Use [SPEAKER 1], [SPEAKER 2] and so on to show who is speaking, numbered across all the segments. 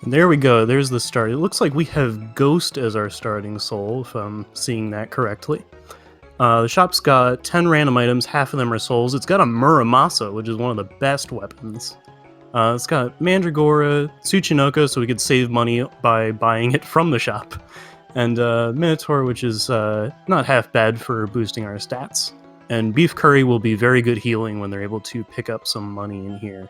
[SPEAKER 1] There we go, there's the start. It looks like we have Ghost as our starting soul, if I'm seeing that correctly. The shop's got 10 random items, half of them are souls. It's got a Muramasa, which is one of the best weapons. It's got Mandragora, Tsuchinoko, so we could save money by buying it from the shop, and Minotaur, which is not half bad for boosting our stats. And Beef Curry will be very good healing when they're able to pick up some money in here.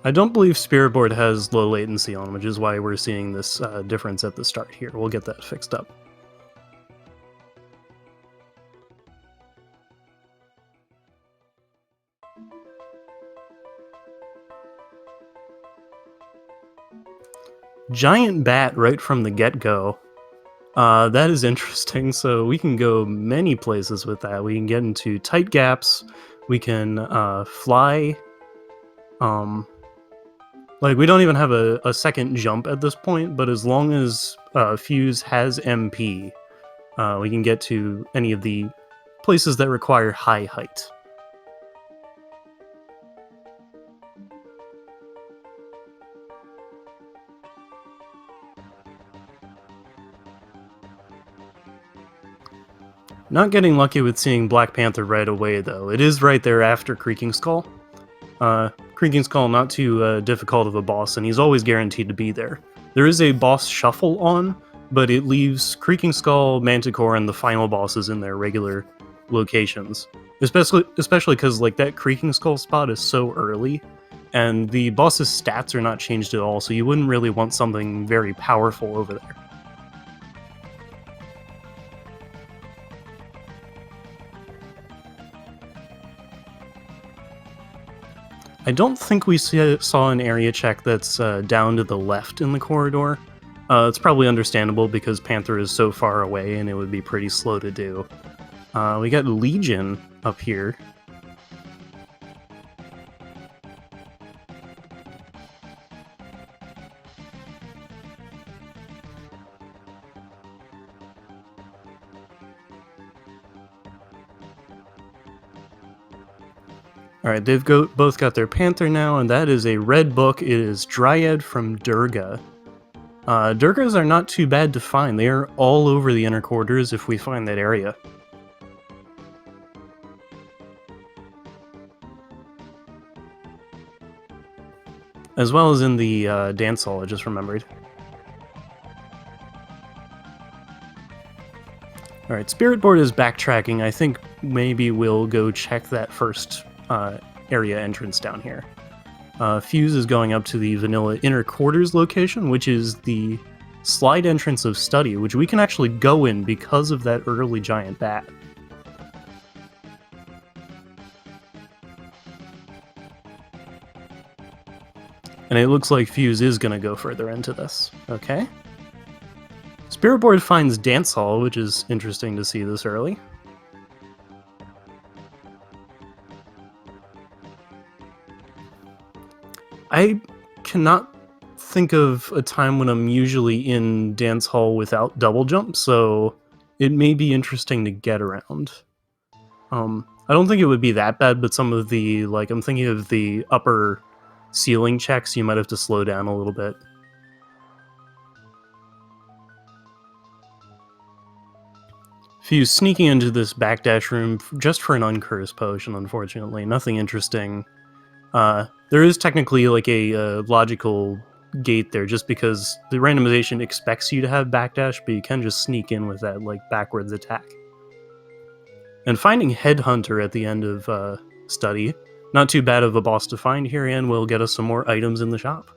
[SPEAKER 1] I don't believe Spirit Board has low latency on, which is why we're seeing this difference at the start here. We'll get that fixed up. Giant bat right from the get-go. That is interesting, so we can go many places with that. We can get into tight gaps, we can fly. Like, we don't even have a second jump at this point, but as long as Fuse has MP, we can get to any of the places that require high height. Not getting lucky with seeing Black Panther right away, though. It is right there after Creaking Skull. Creaking Skull, not too difficult of a boss, and he's always guaranteed to be there. There is a boss shuffle on, but it leaves Creaking Skull, Manticore, and the final bosses in their regular locations. Especially because like that Creaking Skull spot is so early, and the boss's stats are not changed at all, so you wouldn't really want something very powerful over there. I don't think we saw an area check that's down to the left in the corridor. It's probably understandable because Panther is so far away and it would be pretty slow to do. We got Legion up here. Alright, they've both got their Panther now, and that is a red book. It is Dryad from Durga. Durgas are not too bad to find. They are all over the inner quarters if we find that area. As well as in the dance hall, I just remembered. Alright, Spirit Board is backtracking. I think maybe we'll go check that first area entrance down here. Fuse is going up to the vanilla inner quarters location, which is the slide entrance of Study, which we can actually go in because of that early giant bat. And it looks like Fuse is going to go further into this. Okay. Spirit Board finds Dance Hall, which is interesting to see this early. I cannot think of a time when I'm usually in Dance Hall without double jump, so it may be interesting to get around. I don't think it would be that bad, but some of the, like, I'm thinking of the upper ceiling checks, you might have to slow down a little bit. Fuse sneaking into this backdash room just for an uncursed potion, unfortunately. Nothing interesting. There is technically like a logical gate there, just because the randomization expects you to have backdash, but you can just sneak in with that like backwards attack. And finding Headhunter at the end of Study, not too bad of a boss to find here, and will get us some more items in the shop.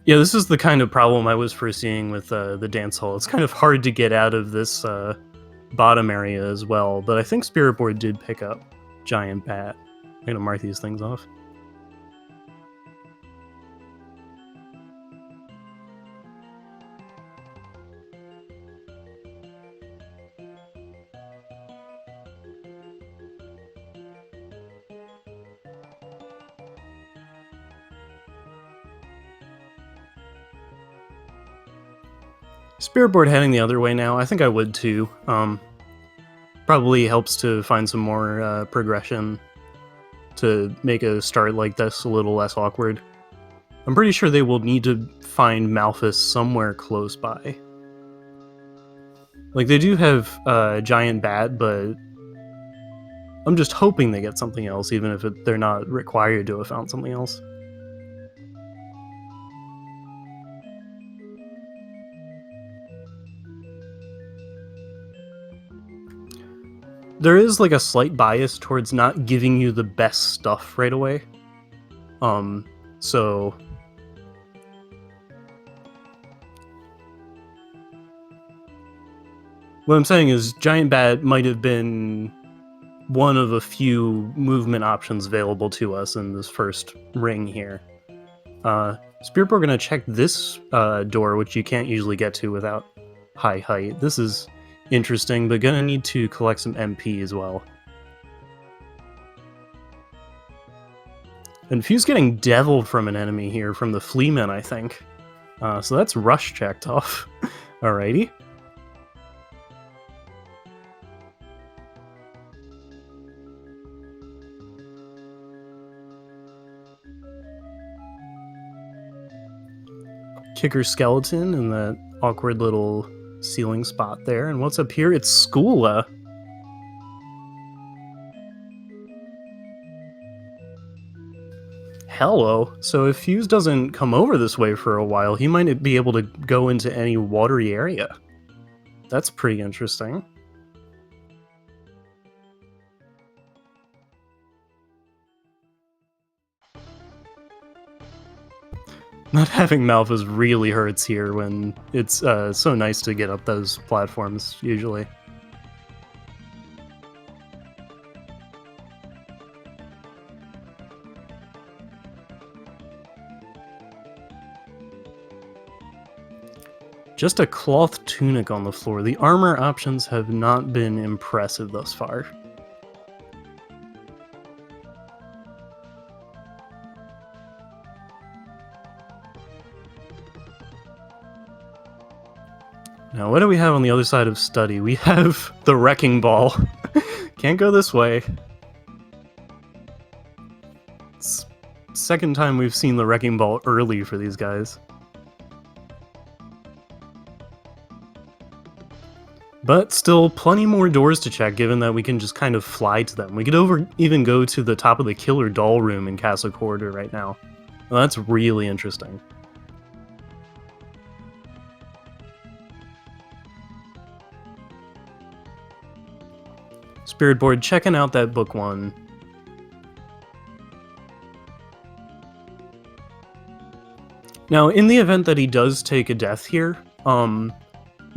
[SPEAKER 1] Yeah, this is the kind of problem I was foreseeing with the dance hall. It's kind of hard to get out of this bottom area as well, but I think Spirit Board did pick up Giant Bat. I'm gonna mark these things off. Spirit board heading the other way now. I think I would too. Probably helps to find some more progression to make a start like this a little less awkward. I'm pretty sure they will need to find Malphus somewhere close by. Like, they do have a giant bat, but I'm just hoping they get something else, even if they're not required to have found something else. There is like a slight bias towards not giving you the best stuff right away. So what I'm saying is Giant Bat might have been one of a few movement options available to us in this first ring here. Spirit, we're gonna check this door, which you can't usually get to without high height. This is interesting, but gonna need to collect some MP as well. And Fuse getting deviled from an enemy here, from the Fleaman, I think. So that's rush checked off. Alrighty. Kicker skeleton in that awkward little ceiling spot there. And what's up here? It's Skoola. Hello. So if Fuse doesn't come over this way for a while, he might be able to go into any watery area. That's pretty interesting. Not having Malphus really hurts here when it's so nice to get up those platforms, usually. Just a cloth tunic on the floor. The armor options have not been impressive thus far. Now, what do we have on the other side of study? We have the wrecking ball. Can't go this way. It's the second time we've seen the wrecking ball early for these guys. But still, plenty more doors to check, given that we can just kind of fly to them. We could even go to the top of the Killer Doll room in Castle Corridor right now. Well, that's really interesting. Spirit board, checking out that book one. Now, in the event that he does take a death here,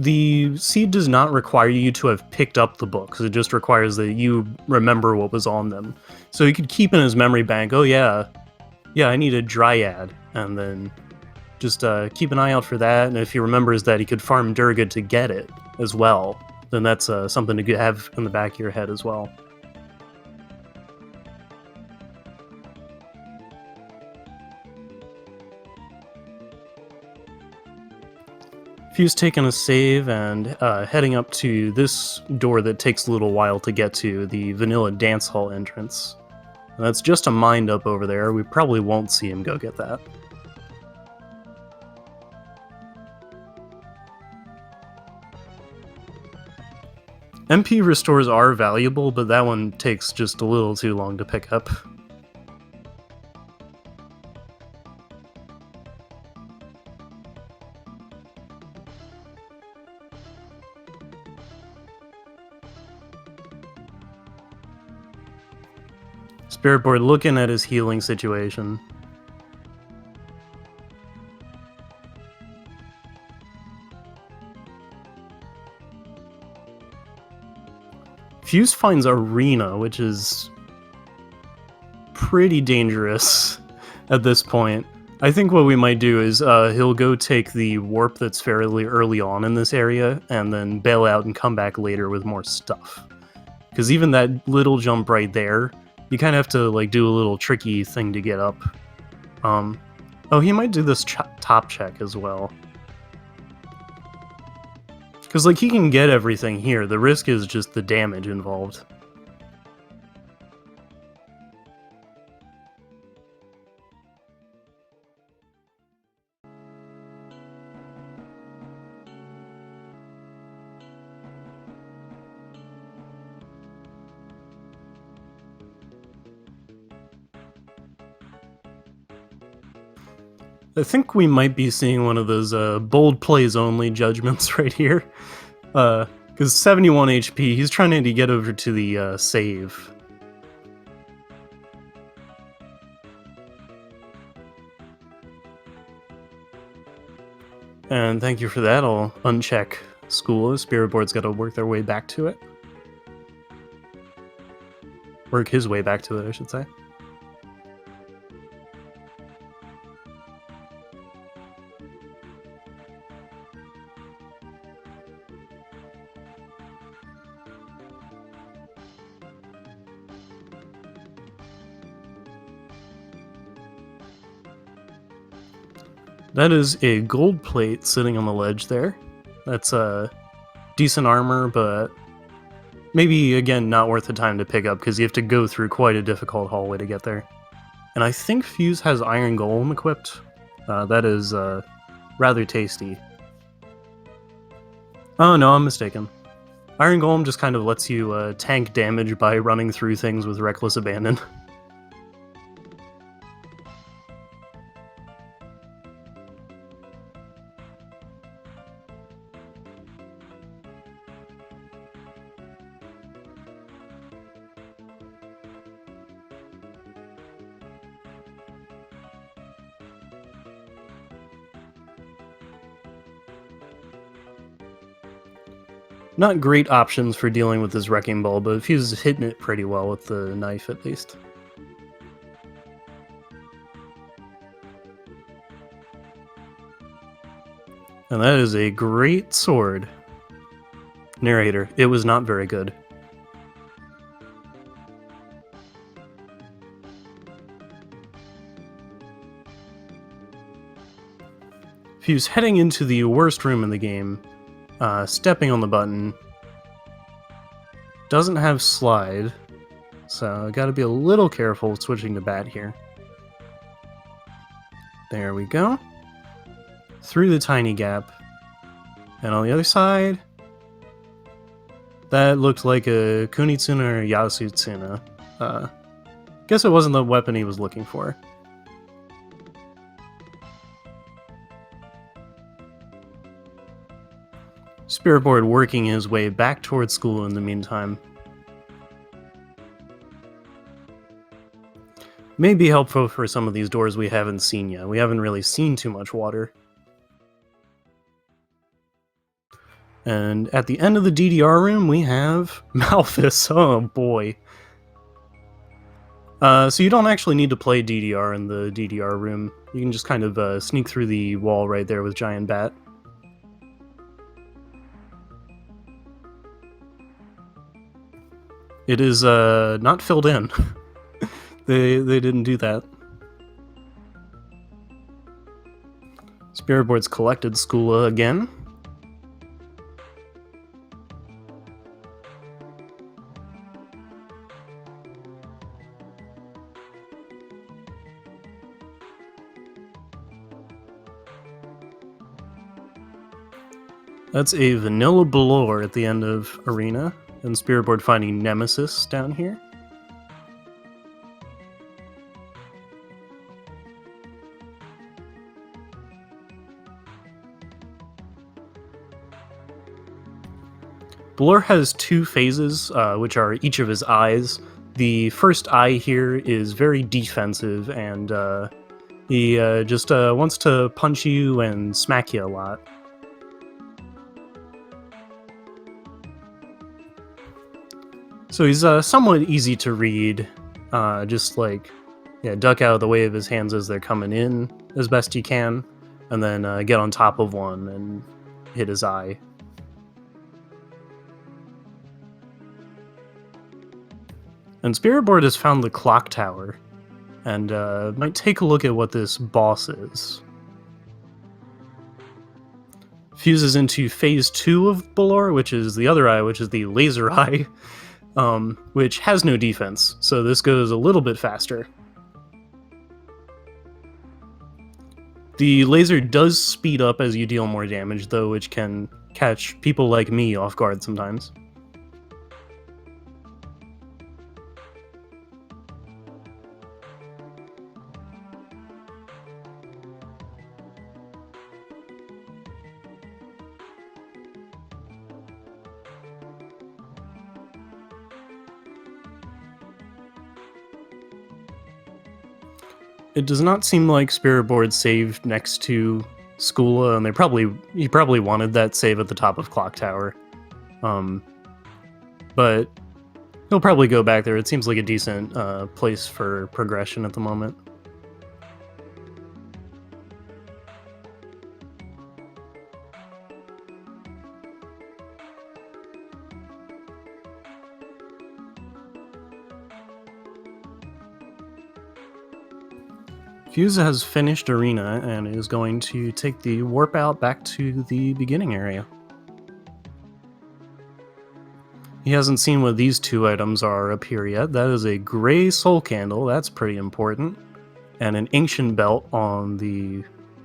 [SPEAKER 1] the seed does not require you to have picked up the books. It just requires that you remember what was on them. So he could keep in his memory bank, oh yeah, I need a Dryad, and then just keep an eye out for that, and if he remembers that he could farm Durga to get it as well, then that's something to have in the back of your head as well. Fuse taking a save and heading up to this door that takes a little while to get to, the Vanilla Dance Hall entrance. And that's just a mind up over there. We probably won't see him go get that. MP restores are valuable, but that one takes just a little too long to pick up. Spirit board looking at his healing situation. Fuse finds Arena, which is pretty dangerous at this point. I think what we might do is he'll go take the warp that's fairly early on in this area, and then bail out and come back later with more stuff. Because even that little jump right there, you kind of have to like do a little tricky thing to get up. Oh, he might do this top check as well. Because, like, he can get everything here. The risk is just the damage involved. I think we might be seeing one of those bold plays only judgments right here. Because 71 HP, he's trying to get over to the save. And thank you for that. I'll uncheck school. Spirit Board's got to work their way back to it. Work his way back to it, I should say. That is a gold plate sitting on the ledge there. That's decent armor, but maybe, again, not worth the time to pick up because you have to go through quite a difficult hallway to get there. And I think Fuse has Iron Golem equipped. That is rather tasty. Oh no, I'm mistaken. Iron Golem just kind of lets you tank damage by running through things with reckless abandon. Not great options for dealing with this Wrecking Ball, but Fuse is hitting it pretty well with the knife, at least. And that is a great sword. Narrator, it was not very good. Fuse heading into the worst room in the game. Stepping on the button. Doesn't have slide, so I gotta be a little careful switching to bat here. There we go. Through the tiny gap. And on the other side, that looked like a Kunitsuna or Yasutsuna. Guess it wasn't the weapon he was looking for. Spirit Board working his way back towards school in the meantime. May be helpful for some of these doors we haven't seen yet. We haven't really seen too much water. And at the end of the DDR room, we have Malphus. Oh boy. So you don't actually need to play DDR in the DDR room. You can just kind of sneak through the wall right there with Giant Bat. It is not filled in. They didn't do that. Spirit Board's collected Skula again. That's a vanilla Balor at the end of Arena. And Spirit Board finding Nemesis down here. Balor has two phases, which are each of his eyes. The first eye here is very defensive, and he just wants to punch you and smack you a lot. So he's somewhat easy to read, just like, yeah, duck out of the way of his hands as they're coming in as best you can, and then get on top of one and hit his eye. And Spirit Board has found the clock tower, and might take a look at what this boss is. Fuses into phase 2 of Balor, which is the other eye, which is the laser eye, which has no defense, so this goes a little bit faster. The laser does speed up as you deal more damage, though, which can catch people like me off guard sometimes. It does not seem like Spirit Board saved next to Skula, and he probably wanted that save at the top of Clock Tower. But he'll probably go back there. It seems like a decent place for progression at the moment. Fuse has finished Arena and is going to take the warp out back to the beginning area. He hasn't seen what these two items are up here yet. That is a gray soul candle, that's pretty important, and an ancient belt on the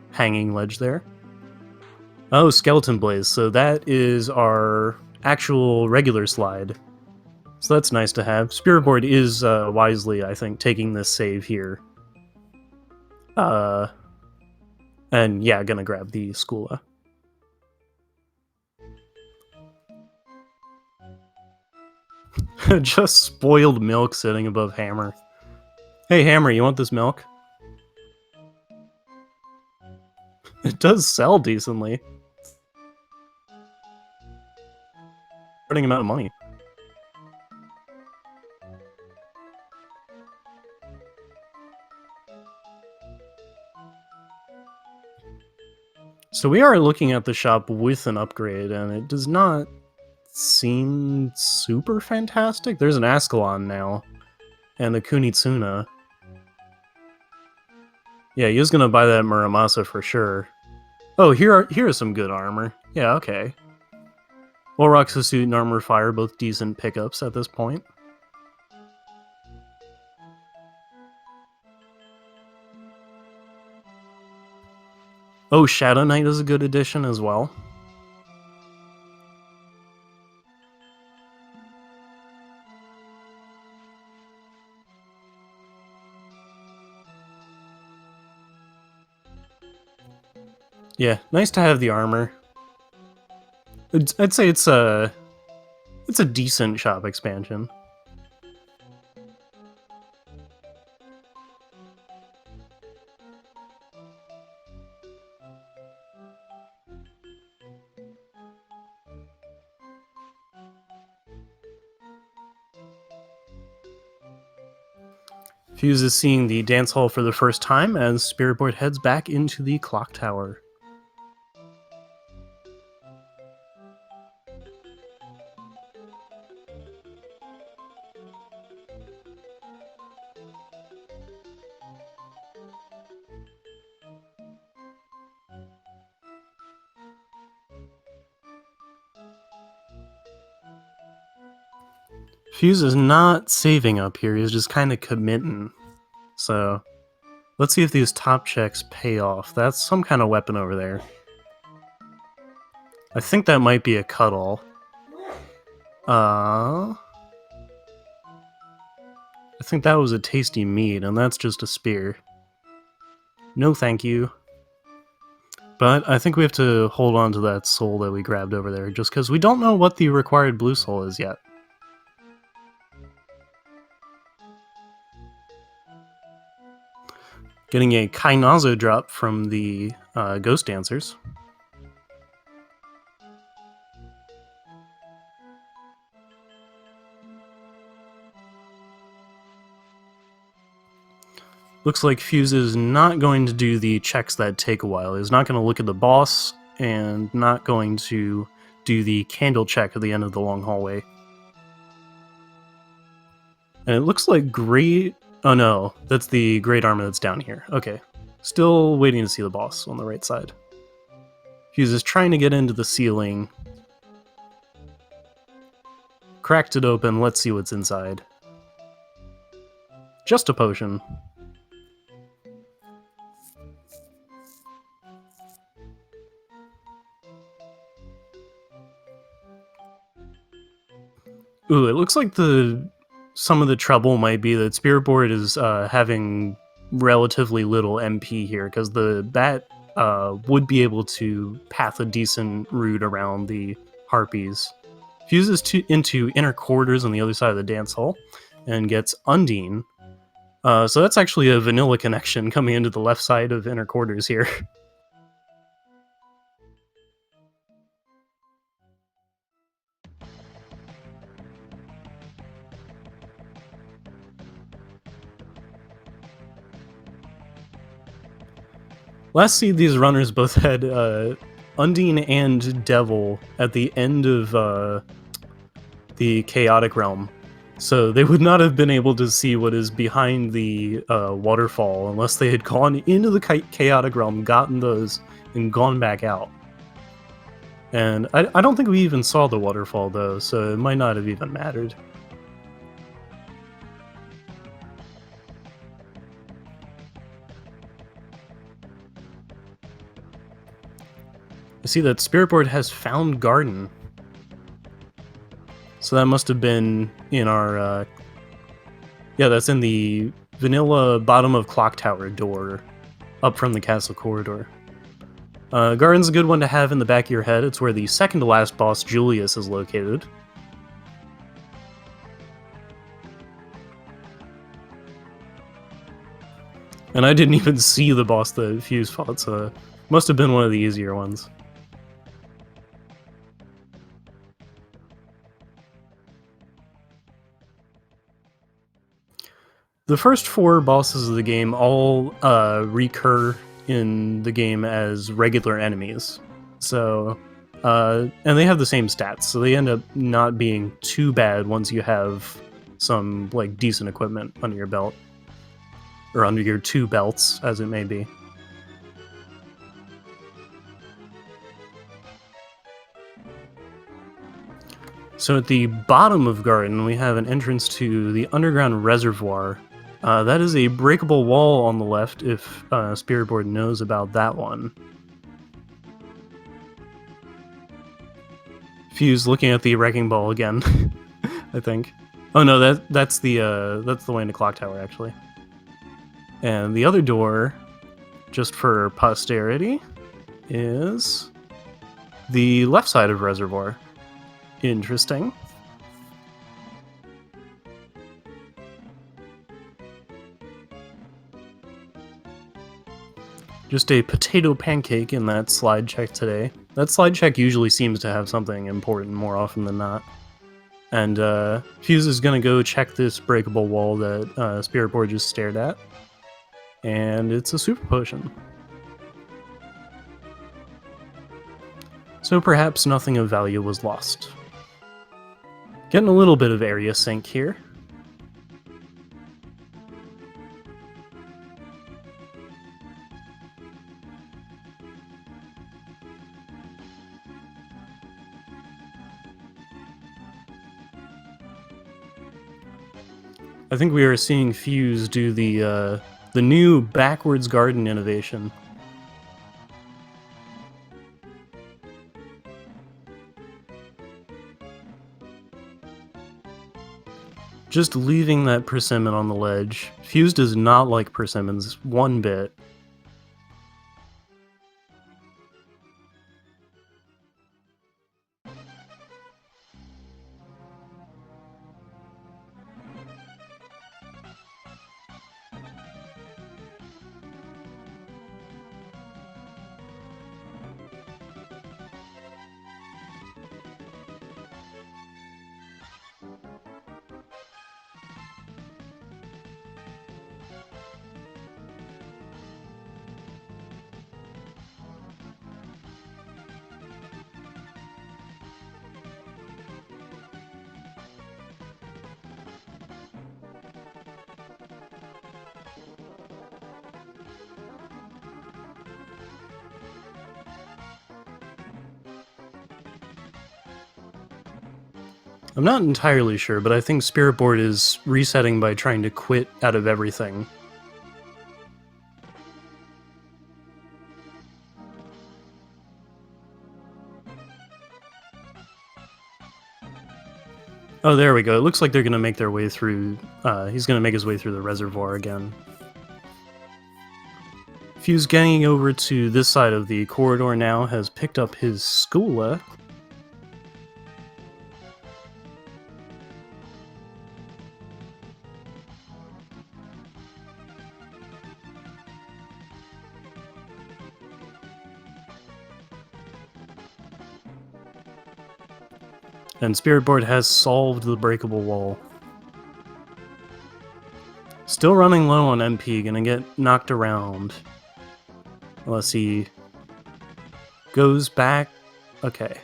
[SPEAKER 1] hanging ledge there. Oh, skeleton blaze, so that is our actual regular slide. So that's nice to have. Spirit Board is wisely, I think, taking this save here. And yeah, gonna grab the Skula. Just spoiled milk sitting above Hammer. Hey Hammer, you want this milk? It does sell decently. Starting amount of money. So we are looking at the shop with an upgrade, and it does not seem super fantastic. There's an Ascalon now, and a Kunitsuna. Yeah, he was gonna buy that Muramasa for sure. Oh, here is some good armor. Yeah, okay. Olrox's suit and armor fire, both decent pickups at this point. Oh, Shadow Knight is a good addition as well. Yeah, nice to have the armor. I'd say it's a decent shop expansion. Fuse is seeing the dance hall for the first time as Spirit Board heads back into the clock tower. Fuse is not saving up here, he's just kind of committing. So, let's see if these top checks pay off. That's some kind of weapon over there. I think that might be a cut-all. I think that was a tasty meat, and that's just a spear. No thank you. But I think we have to hold on to that soul that we grabbed over there, just because we don't know what the required blue soul is yet. Getting a Kainazo drop from the Ghost Dancers. Looks like Fuse is not going to do the checks that take a while. He's not going to look at the boss, and not going to do the candle check at the end of the long hallway. And it looks like great... Oh no, that's the great armor that's down here. Okay. Still waiting to see the boss on the right side. Fuse is trying to get into the ceiling. Cracked it open, let's see what's inside. Just a potion. Ooh, it looks like some of the trouble might be that Spiritboard is having relatively little MP here, because the bat would be able to path a decent route around the harpies. Fuses into inner quarters on the other side of the dance hall, and gets Undine. So that's actually a vanilla connection coming into the left side of inner quarters here. Last seed, these runners both had Undine and Devil at the end of the Chaotic Realm, so they would not have been able to see what is behind the waterfall unless they had gone into the Chaotic Realm, gotten those, and gone back out. And I don't think we even saw the waterfall, though, so it might not have even mattered. I see that Spiritboard has found Garden. So that must have been in our... yeah, that's in the vanilla bottom of Clock Tower door, up from the castle corridor. Garden's a good one to have in the back of your head. It's where the second to last boss, Julius, is located. And I didn't even see the boss that Fuse fought, so it must have been one of the easier ones. The first 4 bosses of the game all recur in the game as regular enemies. So, and they have the same stats, so they end up not being too bad once you have some, like, decent equipment under your belt. Or under your 2 belts, as it may be. So at the bottom of Garden, we have an entrance to the underground reservoir. That is a breakable wall on the left, if Spiritboard knows about that one. Fuse looking at the wrecking ball again, I think. Oh no, that's the way into Clock Tower, actually. And the other door, just for posterity, is the left side of Reservoir. Interesting. Just a potato pancake in that slide check today. That slide check usually seems to have something important more often than not. And Fuse is going to go check this breakable wall that Spiritboard just stared at. And it's a super potion. So perhaps nothing of value was lost. Getting a little bit of area sync here. I think we are seeing Fuse do the new backwards garden innovation. Just leaving that persimmon on the ledge. Fuse does not like persimmons one bit. I'm not entirely sure, but I think Spirit Board is resetting by trying to quit out of everything. Oh, there we go. It looks like they're going to make their way through... he's going to make his way through the reservoir again. Fuse getting over to this side of the corridor now has picked up his Skoola. And Spirit Board has solved the breakable wall. Still running low on MP, gonna get knocked around. Unless he goes back. Okay.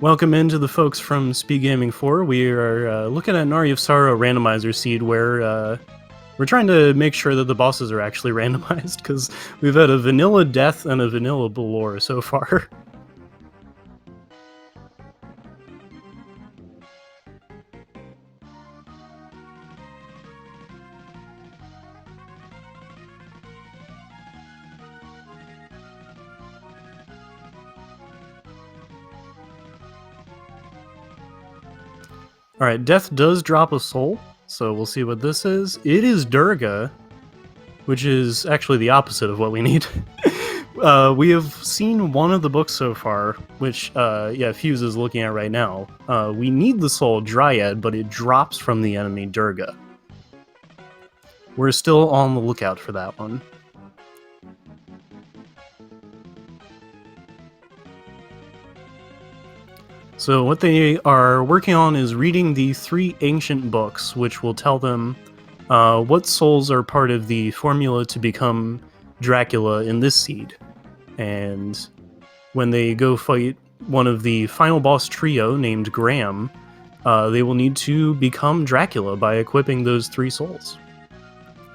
[SPEAKER 1] Welcome into the folks from SpeedGaming 4. We are looking at an Aria of Sorrow randomizer seed where we're trying to make sure that the bosses are actually randomized, because we've had a vanilla death and a vanilla Balor so far. Alright, Death does drop a soul, so we'll see what this is. It is Durga, which is actually the opposite of what we need. We have seen one of the books so far, which, yeah, Fuse is looking at right now. We need the soul Dryad, but it drops from the enemy Durga. We're still on the lookout for that one. So what they are working on is reading the 3 ancient books, which will tell them what souls are part of the formula to become Dracula in this seed. And when they go fight one of the final boss trio named Graham, they will need to become Dracula by equipping those 3 souls.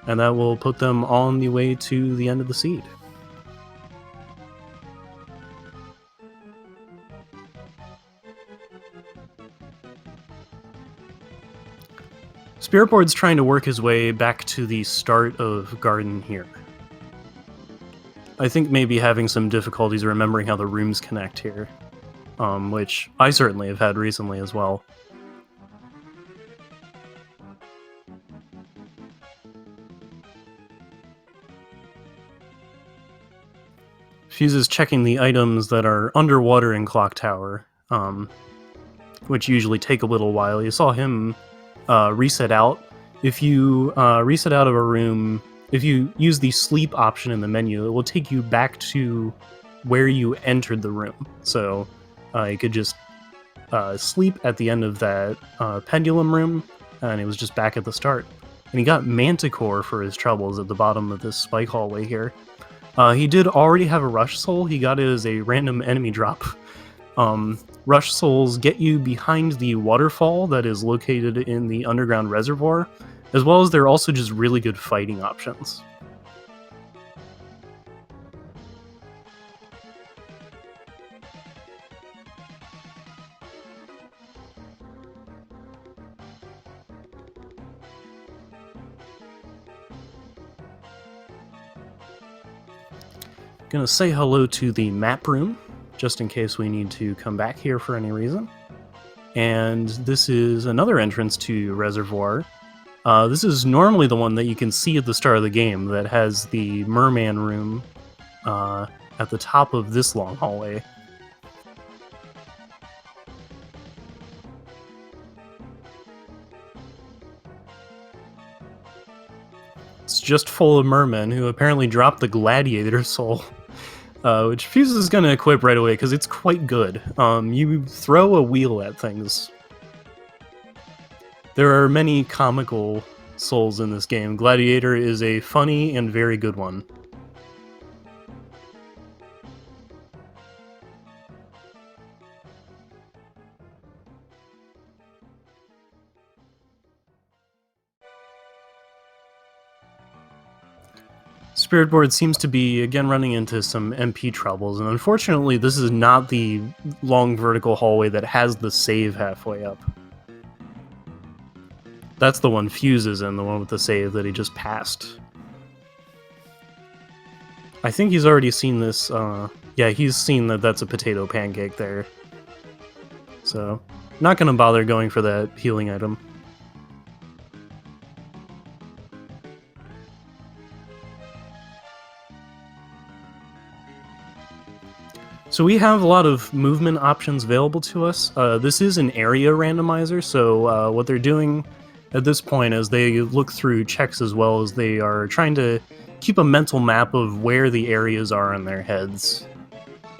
[SPEAKER 1] And that will put them on the way to the end of the seed. Spirit Board's trying to work his way back to the start of Garden here. I think maybe having some difficulties remembering how the rooms connect here, which I certainly have had recently as well. Fuse is checking the items that are underwater in Clock Tower, which usually take a little while. You saw him reset out. If you reset out of a room, if you use the sleep option in the menu, it will take you back to where you entered the room. So you could just sleep at the end of that pendulum room, and it was just back at the start. And he got Manticore for his troubles at the bottom of this spike hallway here. He did already have a Rush Soul. He got it as a random enemy drop. Rush Souls get you behind the waterfall that is located in the underground reservoir, as well as they're also just really good fighting options. Gonna say hello to the map room, just in case we need to come back here for any reason. And this is another entrance to Reservoir. This is normally the one that you can see at the start of the game that has the Merman room at the top of this long hallway. It's just full of mermen who apparently dropped the Gladiator Soul. Which Fuse is going to equip right away, because it's quite good. You throw a wheel at things. There are many comical souls in this game. Gladiator is a funny and very good one. Spirit Board seems to be, again, running into some MP troubles, and unfortunately this is not the long vertical hallway that has the save halfway up. That's the one Fuse is in, the one with the save that he just passed. I think he's already seen this, yeah, he's seen that that's a potato pancake there. So, not gonna bother going for that healing item. So we have a lot of movement options available to us. This is an area randomizer, so what they're doing at this point is they look through checks as well as they are trying to keep a mental map of where the areas are in their heads.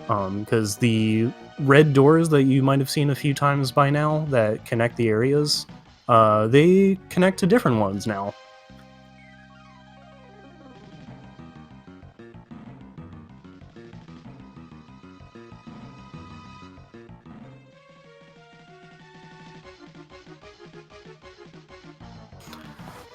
[SPEAKER 1] Because the red doors that you might have seen a few times by now that connect the areas, they connect to different ones now.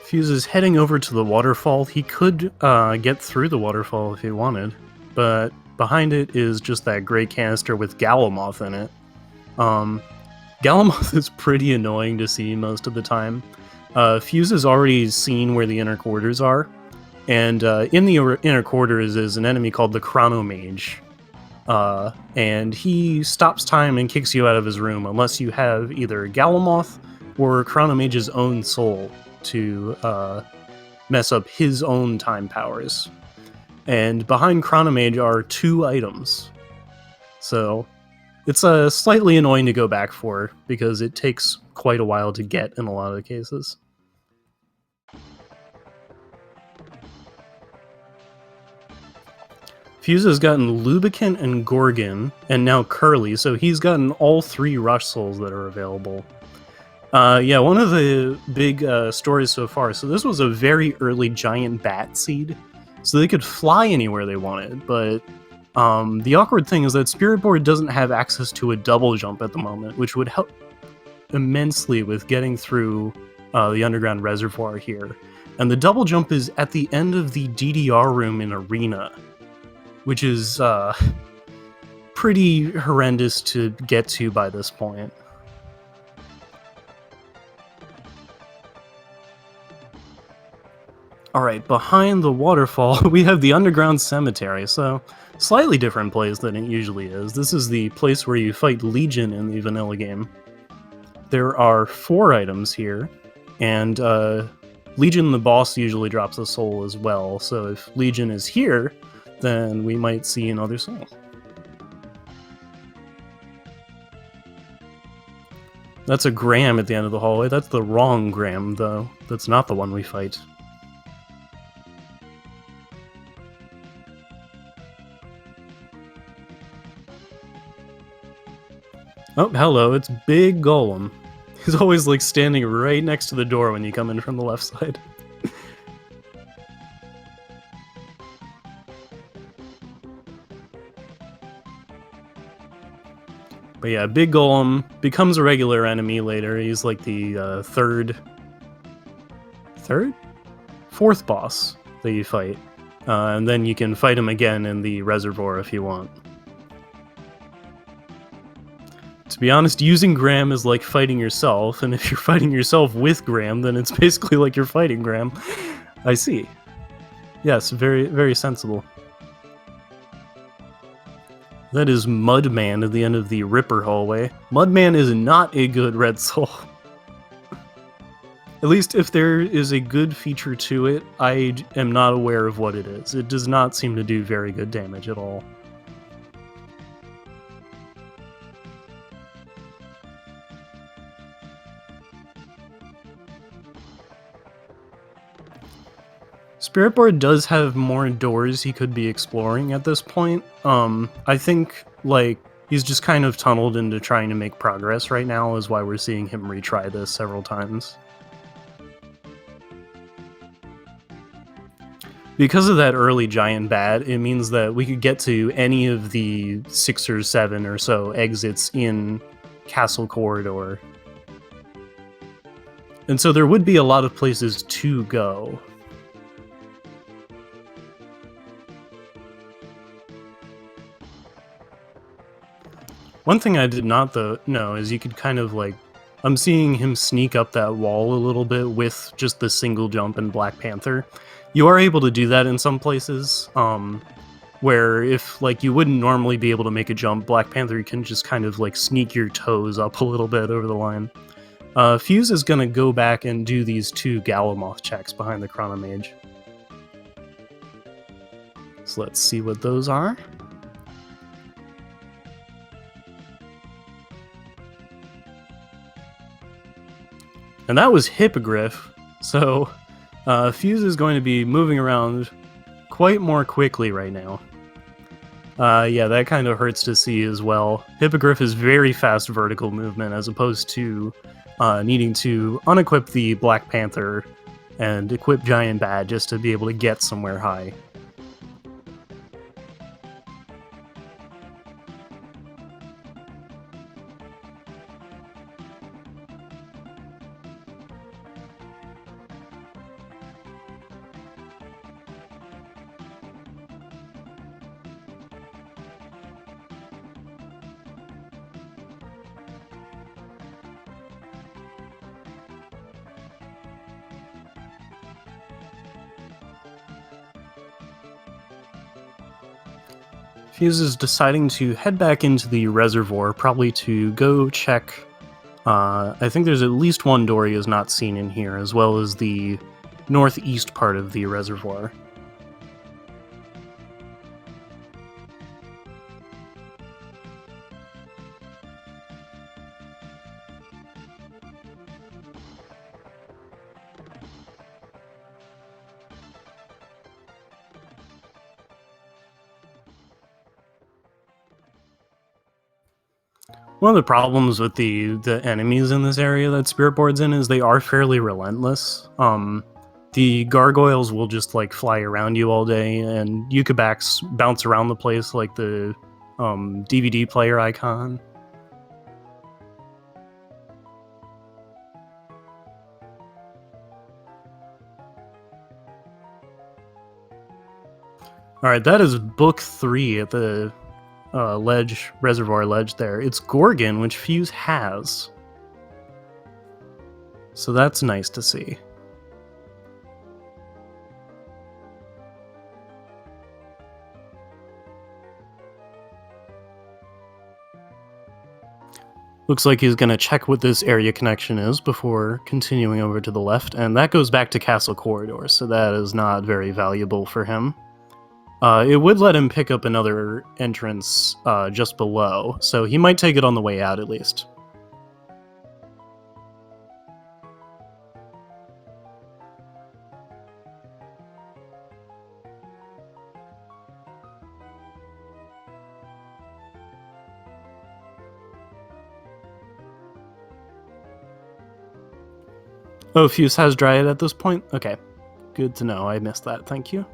[SPEAKER 1] Fuse is heading over to the waterfall. He could get through the waterfall if he wanted, but behind it is just that gray canister with Galamoth in it. Galamoth is pretty annoying to see most of the time. Fuse has already seen where the inner quarters are, and in the inner quarters is an enemy called the Chronomage. And he stops time and kicks you out of his room unless you have either Galamoth or Chronomage's own soul to mess up his own time powers. And behind Chronomage are 2 items. So it's slightly annoying to go back for, because it takes quite a while to get in a lot of the cases. Fuse has gotten Lubricant and Gorgon, and now Curly, so he's gotten all 3 Rush Souls that are available. Yeah, one of the big stories so far, so this was a very early giant bat seed, so they could fly anywhere they wanted, but the awkward thing is that Spirit Board doesn't have access to a double jump at the moment, which would help immensely with getting through the underground reservoir here. And the double jump is at the end of the DDR room in Arena, which is pretty horrendous to get to by this point. Alright, behind the waterfall, we have the underground cemetery, so slightly different place than it usually is. This is the place where you fight Legion in the vanilla game. There are 4 items here, and Legion the boss usually drops a soul as well, so if Legion is here, then we might see another soul. That's a Graham at the end of the hallway. That's the wrong Graham, though. That's not the one we fight. Oh, hello, it's Big Golem. He's always, like, standing right next to the door when you come in from the left side. But yeah, Big Golem becomes a regular enemy later. He's like the fourth boss that you fight. And then you can fight him again in the reservoir if you want. To be honest, using Graham is like fighting yourself, and if you're fighting yourself with Graham, then it's basically like you're fighting Graham. I see. Yes, very, very sensible. That is Mudman at the end of the Ripper hallway. Mudman is not a good red soul. At least if there is a good feature to it, I am not aware of what it is. It does not seem to do very good damage at all. Spirit Board does have more doors he could be exploring at this point. I think, like, he's just kind of tunneled into trying to make progress right now, is why we're seeing him retry this several times. Because of that early giant bat, it means that we could get to any of the 6 or 7 or so exits in Castle Corridor. And so there would be a lot of places to go. One thing I did not know is you could kind of like, I'm seeing him sneak up that wall a little bit with just the single jump in Black Panther. You are able to do that in some places, where if like you wouldn't normally be able to make a jump, Black Panther can just kind of like sneak your toes up a little bit over the line. Fuse is gonna go back and do these 2 Galamoth checks behind the Chronomage. So let's see what those are. And that was Hippogriff, so Fuse is going to be moving around quite more quickly right now. Yeah, that kind of hurts to see as well. Hippogriff is very fast vertical movement as opposed to needing to unequip the Black Panther and equip Giant Bat just to be able to get somewhere high. Fuse is deciding to head back into the reservoir, probably to go check. I think there's at least one door he has not seen in here, as well as the northeast part of the reservoir. One of the problems with the enemies in this area that Spirit Board's in is they are fairly relentless. The gargoyles will just like fly around you all day, and Yukabaks bounce around the place like the DVD player icon. Alright, that is book 3 at the reservoir ledge there. It's Gorgon, which Fuse has. So that's nice to see. Looks like he's going to check what this area connection is before continuing over to the left, and that goes back to Castle Corridor, so that is not very valuable for him. It would let him pick up another entrance just below, so he might take it on the way out at least. Oh, Fuse has Dryad at this point? Okay, good to know. I missed that, thank you.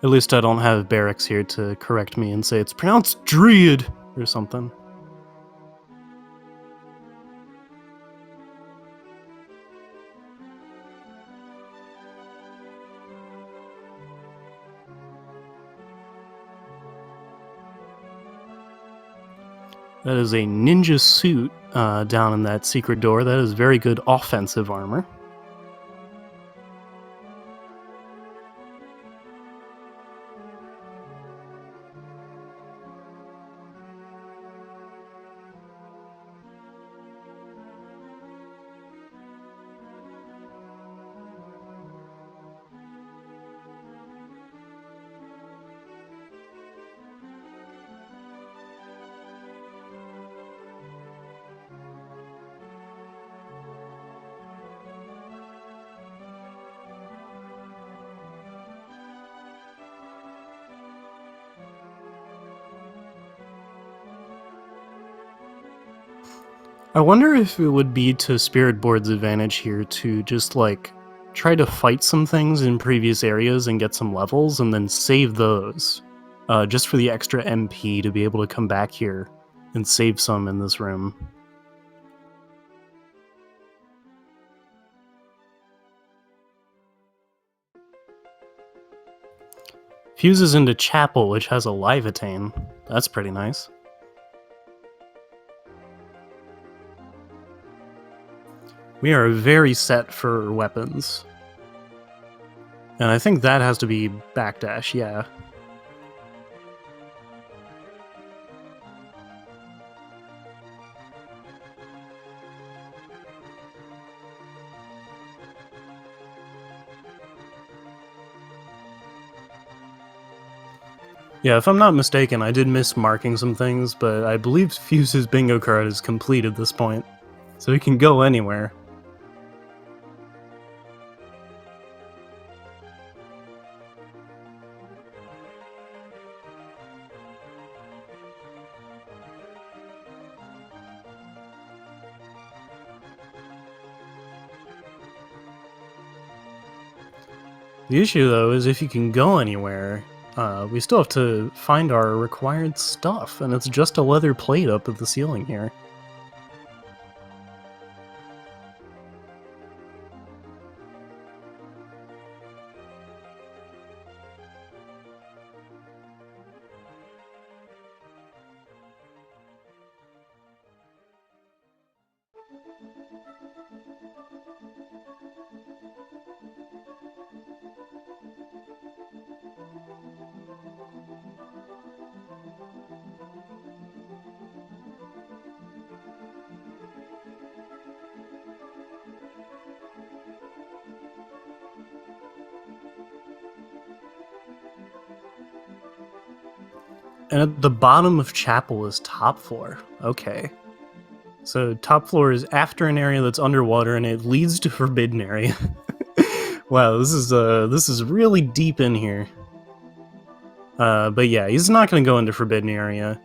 [SPEAKER 1] At least I don't have Barracks here to correct me and say it's pronounced Dread or something. That is a ninja suit down in that secret door. That is very good offensive armor. I wonder if it would be to Spirit Board's advantage here to just, like, try to fight some things in previous areas and get some levels, and then save those. just for the extra MP to be able to come back here and save some in this room. Fuses into Chapel, which has a Livatane. That's pretty nice. We are very set for weapons. And I think that has to be backdash, yeah. Yeah, if I'm not mistaken, I did miss marking some things, but I believe Fuse's bingo card is complete at this point, so he can go anywhere. The issue, though, is if you can go anywhere, we still have to find our required stuff, and it's just a leather plate up at the ceiling here. And at the bottom of Chapel is top floor. Okay. So top floor is after an area that's underwater, and it leads to Forbidden Area. Wow, this is really deep in here. But yeah, he's not going to go into Forbidden Area.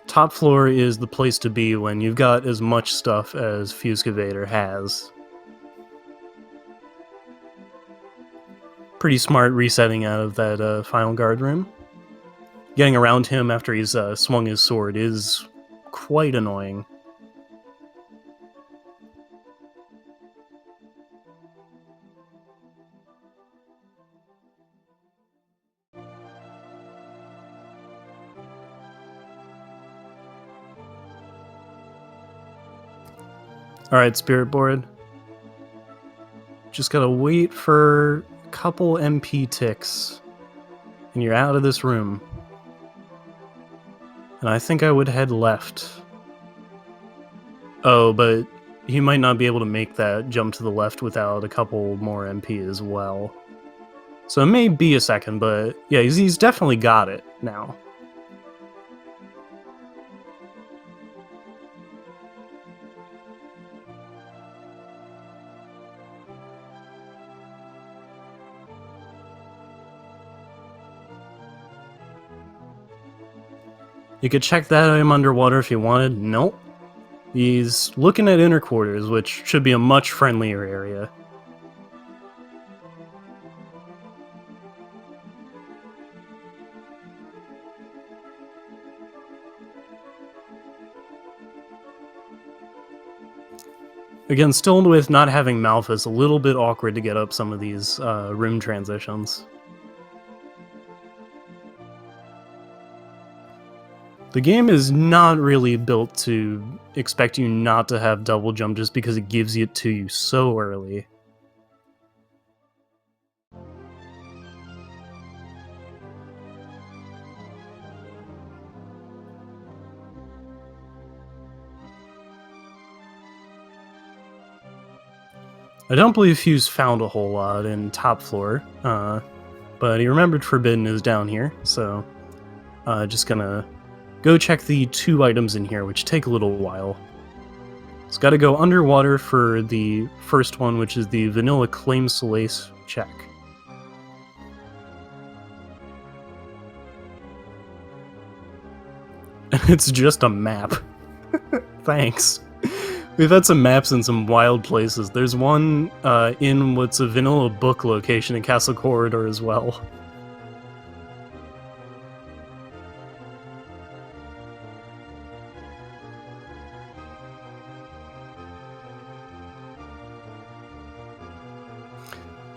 [SPEAKER 1] Top floor is the place to be when you've got as much stuff as fusecv has. Pretty smart resetting out of that final guard room. Getting around him after he's swung his sword is quite annoying. Alright, Spirit Board. Just gotta wait for a couple MP ticks, and you're out of this room. And I think I would head left. Oh, but he might not be able to make that jump to the left without a couple more MP as well. So it may be a second, but yeah, he's definitely got it now. You could check that item underwater if you wanted. Nope. He's looking at inner quarters, which should be a much friendlier area. Again, still with not having Malphus, a little bit awkward to get up some of these room transitions. The game is not really built to expect you not to have double jump just because it gives it to you so early. I don't believe Fuse found a whole lot in top floor, but he remembered Forbidden is down here, so just gonna go check the 2 items in here, which take a little while. It's got to go underwater for the first one, which is the Vanilla Claim Solace check. It's just a map. Thanks. We've had some maps in some wild places. There's one in what's a vanilla book location in Castle Corridor as well.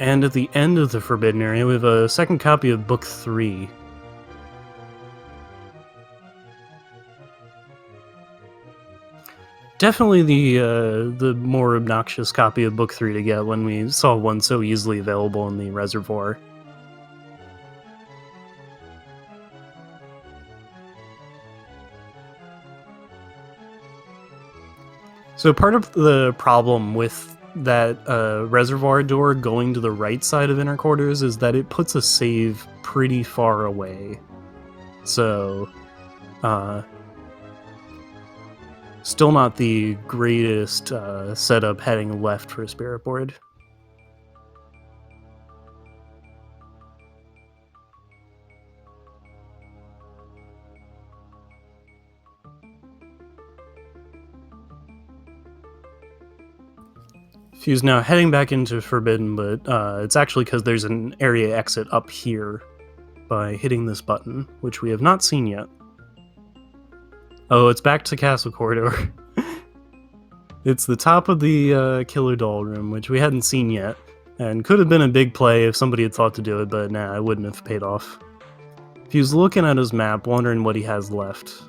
[SPEAKER 1] And at the end of the Forbidden Area, we have a second copy of Book 3. Definitely the more obnoxious copy of Book 3 to get when we saw one so easily available in the reservoir. So part of the problem with that reservoir door going to the right side of inner quarters is that it puts a save pretty far away. So, still not the greatest setup heading left for Spirit Board. Fuse now heading back into Forbidden, but it's actually because there's an area exit up here by hitting this button, which we have not seen yet. Oh, it's back to Castle Corridor. It's the top of the Killer Doll room, which we hadn't seen yet, and could have been a big play if somebody had thought to do it, but nah, it wouldn't have paid off. Fuse looking at his map, wondering what he has left.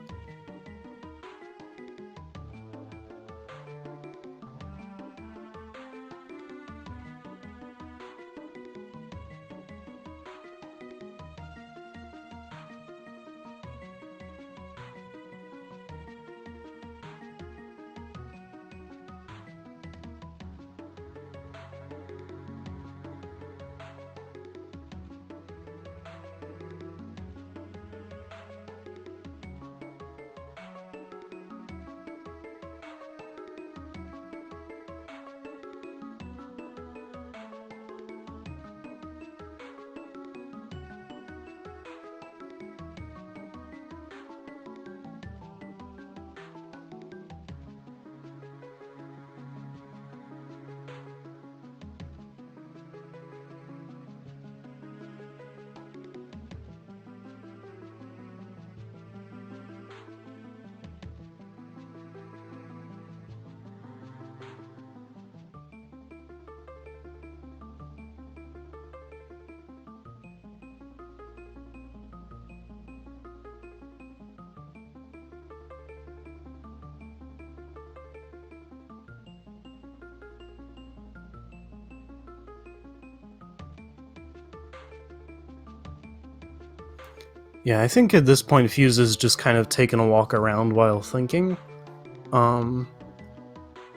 [SPEAKER 1] Yeah, I think at this point Fuse is just kind of taking a walk around while thinking.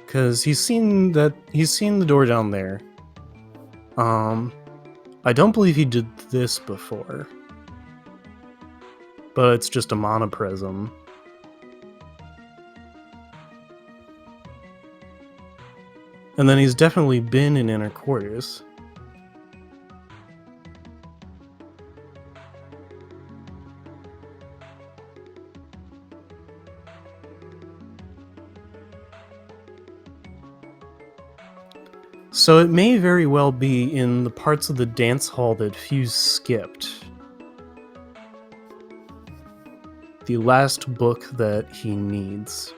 [SPEAKER 1] Because he's seen the door down there. I don't believe he did this before. But it's just a monoprism. And then he's definitely been in inner quarters. So it may very well be in the parts of the dance hall that Fuse skipped. The last book that he needs.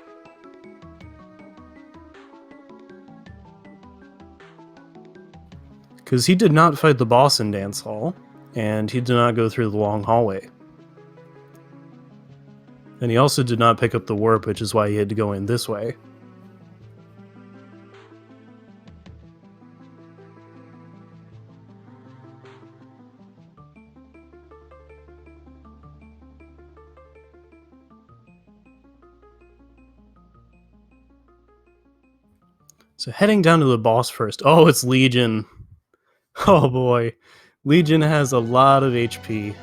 [SPEAKER 1] Because he did not fight the boss in dance hall, and he did not go through the long hallway. And he also did not pick up the warp, which is why he had to go in this way. So heading down to the boss first. Oh, it's Legion. Oh boy. Legion has a lot of HP.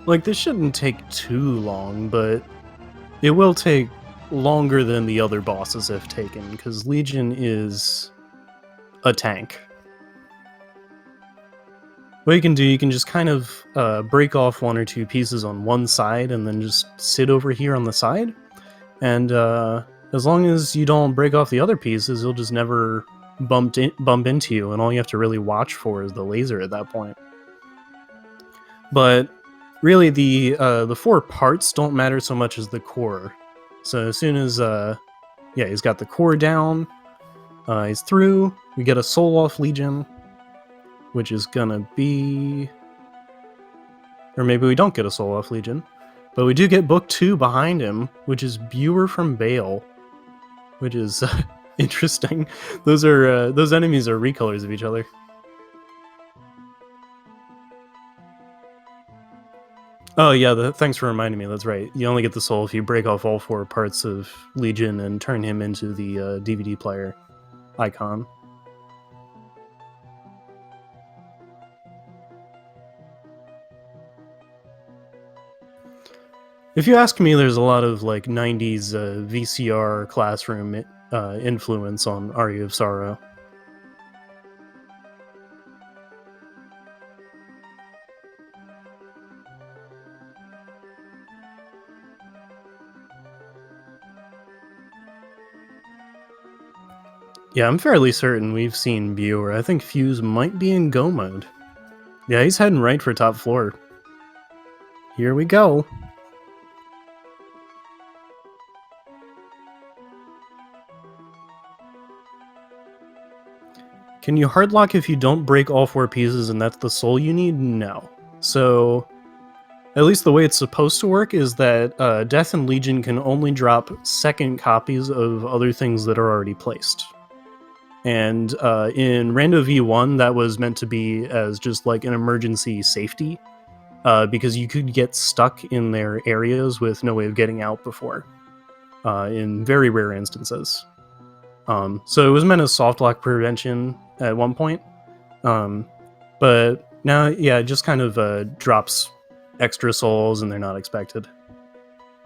[SPEAKER 1] Like, this shouldn't take too long, but it will take longer than the other bosses have taken, because Legion is a tank. What you can do, you can just kind of break off one or two pieces on one side and then just sit over here on the side. And as long as you don't break off the other pieces, you'll just never bump into you, and all you have to really watch for is the laser at that point. But really, the 4 parts don't matter so much as the core. So as soon as he's got the core down, he's through. We get a soul off Legion, which is gonna be, or maybe we don't get a soul off Legion, but we do get book 2 behind him, which is Buer from Bale, which is interesting. Those enemies are recolors of each other. Oh yeah, thanks for reminding me. That's right. You only get the soul if you break off all 4 parts of Legion and turn him into the DVD player icon. If you ask me, there's a lot of like 90s VCR classroom influence on Aria of Sorrow. Yeah, I'm fairly certain we've seen Buer. I think Fuse might be in go mode. Yeah, he's heading right for top floor. Here we go. Can you hardlock if you don't break all 4 pieces and that's the soul you need? No. So, at least the way it's supposed to work is that Death and Legion can only drop second copies of other things that are already placed. And in Rando V1, that was meant to be as just like an emergency safety, because you could get stuck in their areas with no way of getting out before, in very rare instances. So it was meant as soft lock prevention at one point, but now, yeah, it just kind of drops extra souls, and they're not expected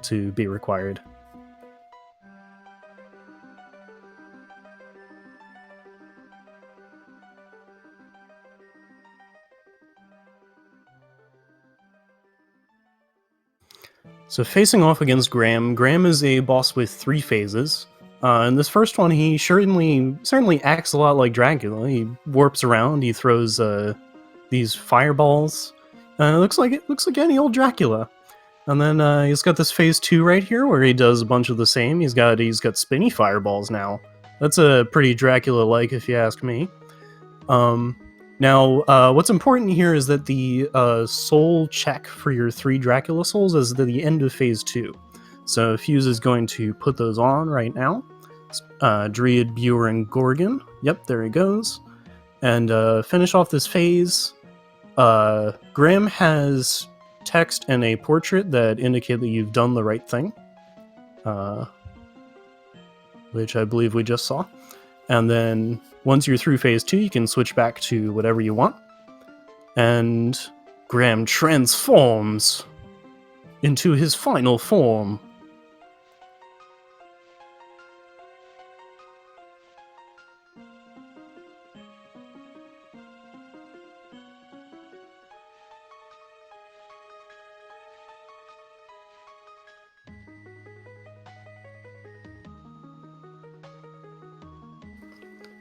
[SPEAKER 1] to be required. So facing off against Graham, Graham is a boss with 3 phases. In this first one, he certainly acts a lot like Dracula. He warps around. He throws these fireballs. It looks like any old Dracula. And then he's got this phase 2 right here, where he does a bunch of the same. He's got spinny fireballs now. That's a pretty Dracula-like, if you ask me. Now, what's important here is that the soul check for your 3 Dracula souls is at the end of phase 2. So Fuse is going to put those on right now. Druid, Buer, and Gorgon. Yep, there he goes. And finish off this phase. Graham has text and a portrait that indicate that you've done the right thing, which I believe we just saw. And then once you're through phase 2, you can switch back to whatever you want. And Graham transforms into his final form.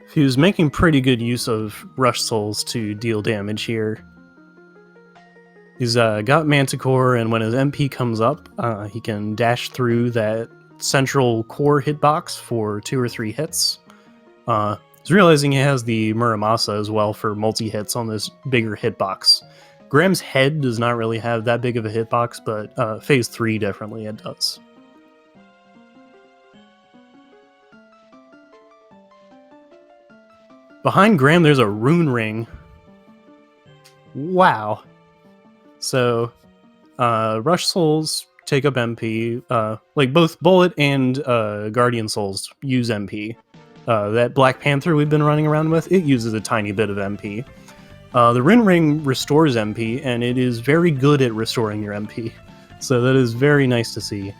[SPEAKER 1] Fuse making pretty good use of Rush Souls to deal damage here. He's got Manticore, and when his MP comes up, he can dash through that central core hitbox for 2 or 3 hits. He's realizing he has the Muramasa as well for multi-hits on this bigger hitbox. Graham's head does not really have that big of a hitbox, but phase 3 definitely it does. Behind Graham, there's a rune ring. Wow. So, Rush Souls take up MP. Like both Bullet and Guardian Souls use MP. That Black Panther we've been running around with, it uses a tiny bit of MP. The Rune Ring restores MP, and it is very good at restoring your MP. So that is very nice to see.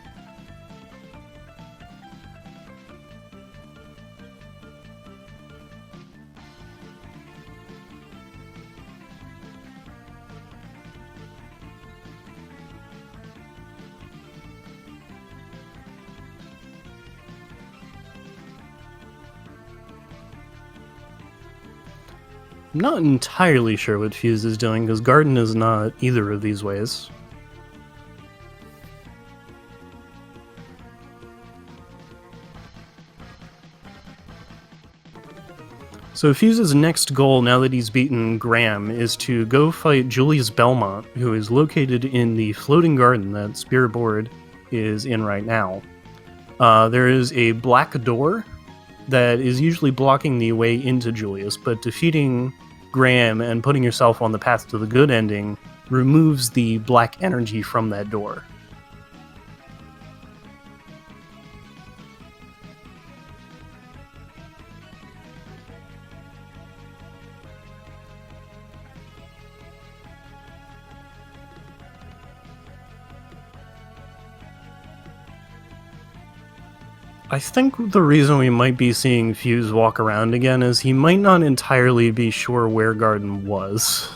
[SPEAKER 1] I'm not entirely sure what Fuse is doing, because Garden is not either of these ways. So Fuse's next goal, now that he's beaten Graham, is to go fight Julius Belmont, who is located in the floating garden that Spiritboard is in right now. There is a black door that is usually blocking the way into Julius, but defeating Graham and putting yourself on the path to the good ending removes the black energy from that door. I think the reason we might be seeing Fuse walk around again is he might not entirely be sure where Garden was.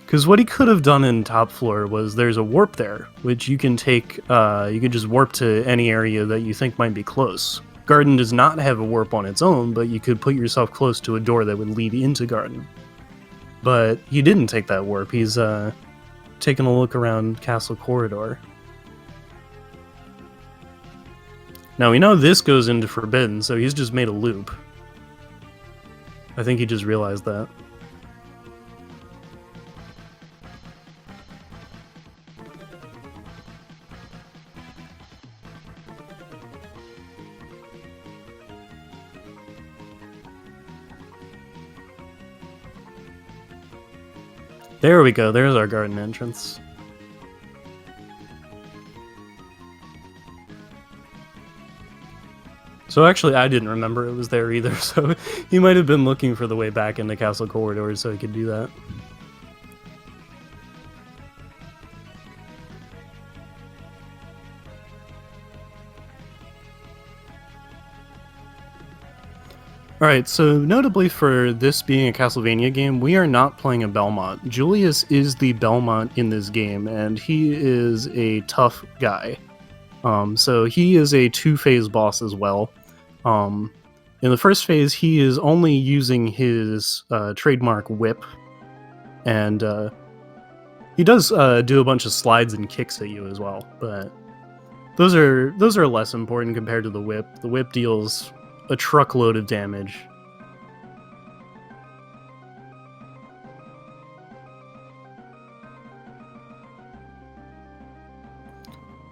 [SPEAKER 1] Because what he could have done in top floor was there's a warp there, which you can take, you can just warp to any area that you think might be close. Garden does not have a warp on its own, but you could put yourself close to a door that would lead into Garden. But he didn't take that warp. He's taking a look around Castle Corridor. Now we know this goes into Forbidden, so he's just made a loop. I think he just realized that. There we go, there's our garden entrance. So actually, I didn't remember it was there either, so he might have been looking for the way back into Castle Corridor so he could do that. Alright, so notably for this being a Castlevania game, we are not playing a Belmont. Julius is the Belmont in this game, and he is a tough guy. So he is a two-phase boss as well. In the first phase, he is only using his trademark whip, and he does do a bunch of slides and kicks at you as well, but those are less important compared to the whip. The whip deals a truckload of damage.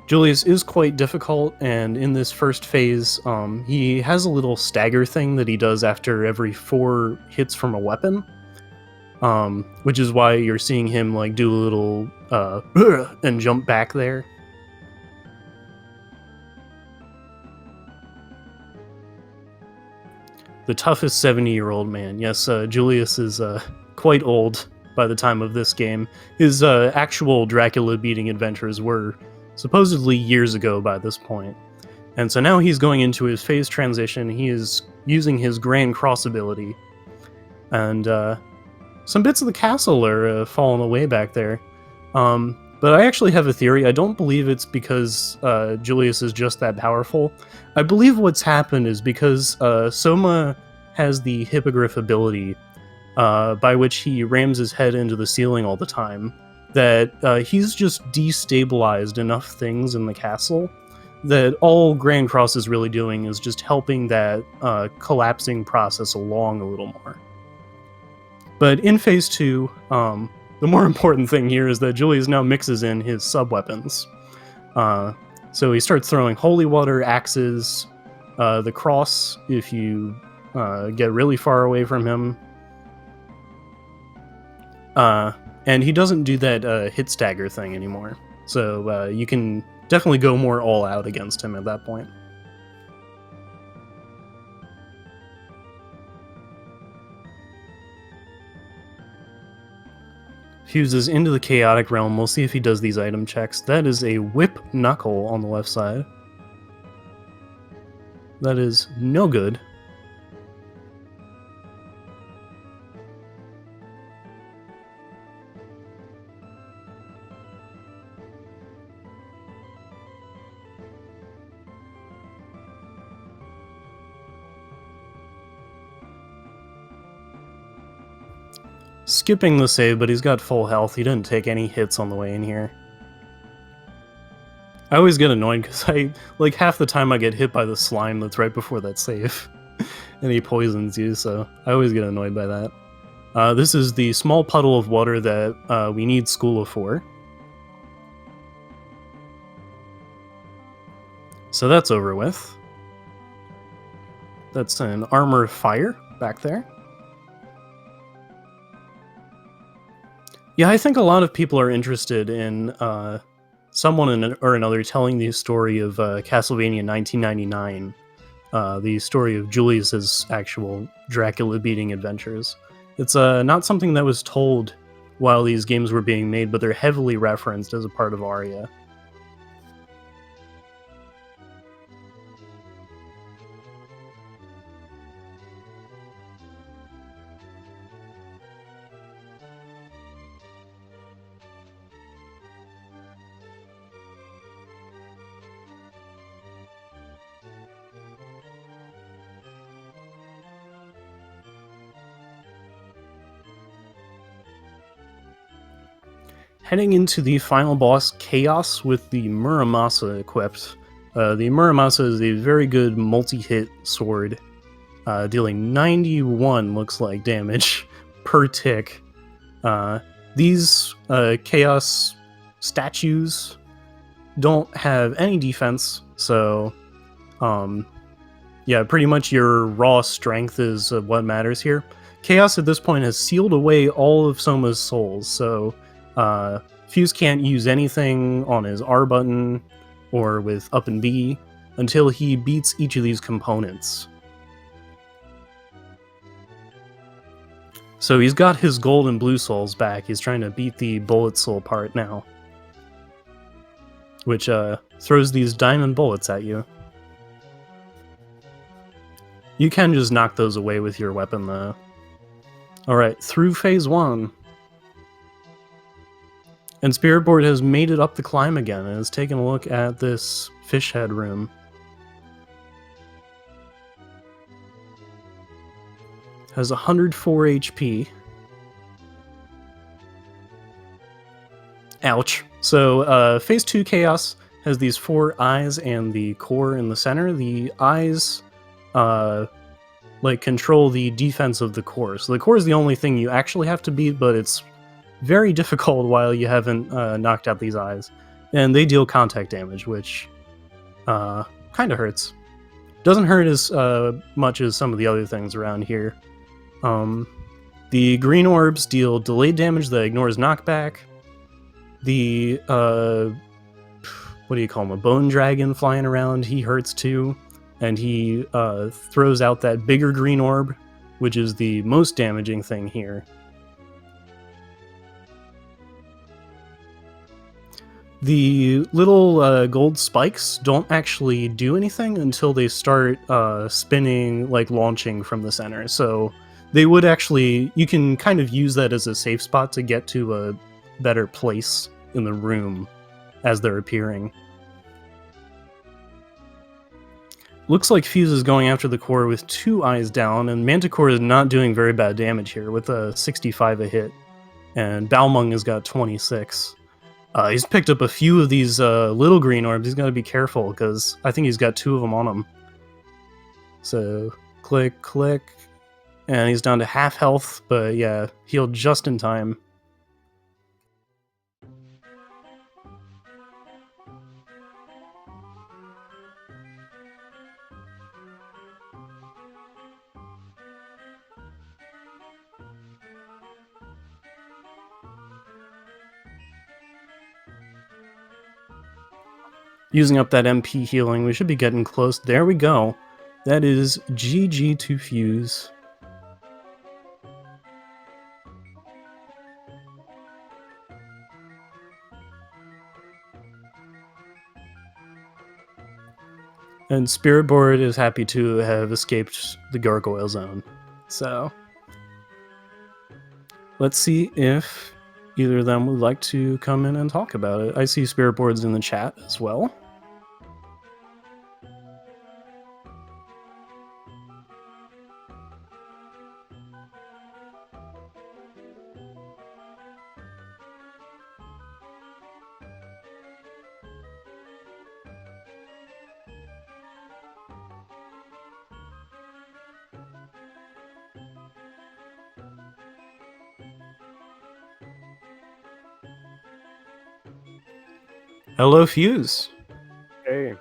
[SPEAKER 1] Julius is quite difficult, and in this first phase, he has a little stagger thing that he does after every 4 hits from a weapon, which is why you're seeing him like do a little and jump back there. The toughest 70-year-old man. Yes, Julius is quite old by the time of this game. His actual Dracula-beating adventures were supposedly years ago by this point. And so now he's going into his phase transition. He is using his Grand Cross ability. And some bits of the castle are falling away back there. But I actually have a theory. I don't believe it's because Julius is just that powerful. I believe what's happened is because Soma has the Hippogriff ability, by which he rams his head into the ceiling all the time, that he's just destabilized enough things in the castle that all Grand Cross is really doing is just helping that collapsing process along a little more. But in Phase 2, the more important thing here is that Julius now mixes in his sub-weapons. So he starts throwing holy water, axes, the cross if you get really far away from him. And he doesn't do that hit stagger thing anymore. So you can definitely go more all out against him at that point. Fuses into the chaotic realm. We'll see if he does these item checks. That is a whip knuckle on the left side. That is no good. Skipping the save, but he's got full health. He didn't take any hits on the way in here. I always get annoyed because like half the time I get hit by the slime that's right before that save. And he poisons you, so I always get annoyed by that. This is the small puddle of water that we need Skula for. So that's over with. That's an armor of fire back there. Yeah, I think a lot of people are interested in someone or another telling the story of Castlevania 1999, the story of Julius's actual Dracula beating adventures. It's not something that was told while these games were being made, but they're heavily referenced as a part of Aria. Heading into the final boss, Chaos, with the Muramasa equipped. The Muramasa is a very good multi-hit sword, dealing 91, looks like, damage per tick. These Chaos statues don't have any defense, so yeah, pretty much your raw strength is what matters here. Chaos at this point has sealed away all of Soma's souls, so Fuse can't use anything on his R button or with up and B until he beats each of these components. So he's got his gold and blue souls back. He's trying to beat the bullet soul part now, which throws these diamond bullets at you. You can just knock those away with your weapon, though. Alright, through phase 1. And Spiritboard has made it up the climb again and is taking a look at this fish head room. Has 104 HP. Ouch. So, phase 2 Chaos has these 4 eyes and the core in the center. The eyes like control the defense of the core. So the core is the only thing you actually have to beat, but it's very difficult while you haven't knocked out these eyes. And they deal contact damage, which kind of hurts. Doesn't hurt as much as some of the other things around here. The green orbs deal delayed damage that ignores knockback. The, what do you call him, a bone dragon flying around, he hurts too. And he throws out that bigger green orb, which is the most damaging thing here. The little gold spikes don't actually do anything until they start spinning, like launching from the center. So they would actually, you can kind of use that as a safe spot to get to a better place in the room as they're appearing. Looks like Fuse is going after the core with 2 eyes down, and Manticore is not doing very bad damage here with a 65 a hit, and Balmung has got 26. He's picked up a few of these little green orbs. He's got to be careful, because I think he's got 2 of them on him. So, click, click, and he's down to half health, but yeah, healed just in time. Using up that MP healing, we should be getting close. There we go. That is GG to Fuse. And Spiritboard is happy to have escaped the Gargoyle Zone. So, let's see if either of them would like to come in and talk about it. I see Spiritboard's in the chat as well. Hello, Fuse.
[SPEAKER 2] Hey,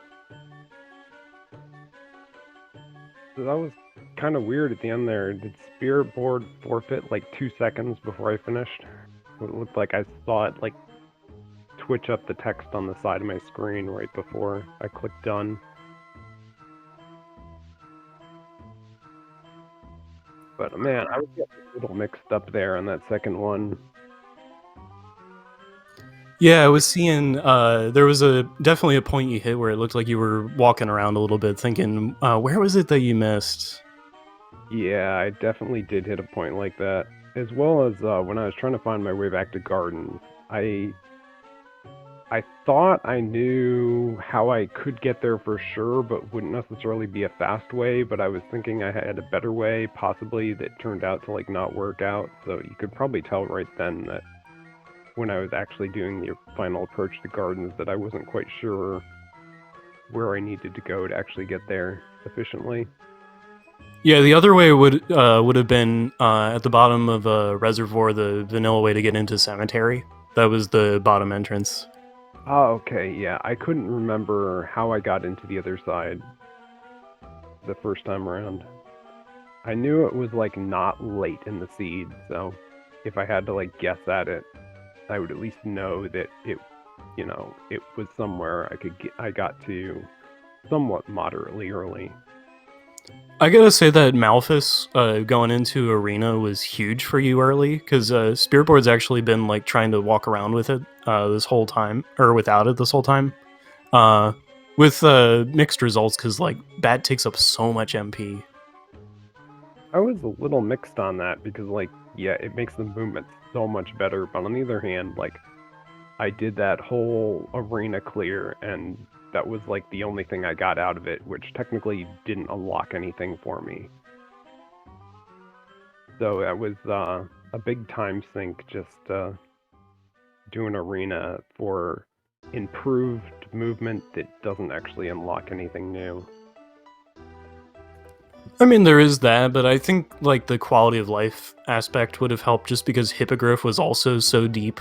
[SPEAKER 2] so that was kind of weird at the end there. Did Spirit Board forfeit like 2 seconds before I finished? It looked like I saw it like twitch up the text on the side of my screen right before I clicked done. But man, I was getting a little mixed up there on that second one.
[SPEAKER 1] Yeah, I was seeing there was definitely a point you hit where it looked like you were walking around a little bit thinking, where was it that you missed?
[SPEAKER 2] Yeah, I definitely did hit a point like that. As well as when I was trying to find my way back to Gardens, I thought I knew how I could get there for sure, but wouldn't necessarily be a fast way. But I was thinking I had a better way, possibly, that turned out to like not work out. So you could probably tell right then that when I was actually doing the final approach to Gardens, that I wasn't quite sure where I needed to go to actually get there efficiently.
[SPEAKER 1] Yeah, the other way would have been at the bottom of a reservoir, the vanilla way to get into cemetery. That was the bottom entrance.
[SPEAKER 2] Oh, okay, yeah. I couldn't remember how I got into the other side the first time around. I knew it was like not late in the seed, so if I had to like guess at it, I would at least know that it was somewhere I got to somewhat moderately early.
[SPEAKER 1] I gotta say that Malphus going into Arena was huge for you early, because Spirit Board's actually been like trying to walk around with it this whole time, or without it this whole time. Uh, with mixed results, because like Bat takes up so much MP.
[SPEAKER 2] I was a little mixed on that because like yeah, it makes the movement so much better, but on the other hand, like I did that whole arena clear and that was like the only thing I got out of it, which technically didn't unlock anything for me. So that was a big time sink just doing arena for improved movement that doesn't actually unlock anything new.
[SPEAKER 1] I mean, there is that, but I think like the quality of life aspect would have helped just because Hippogriff was also so deep.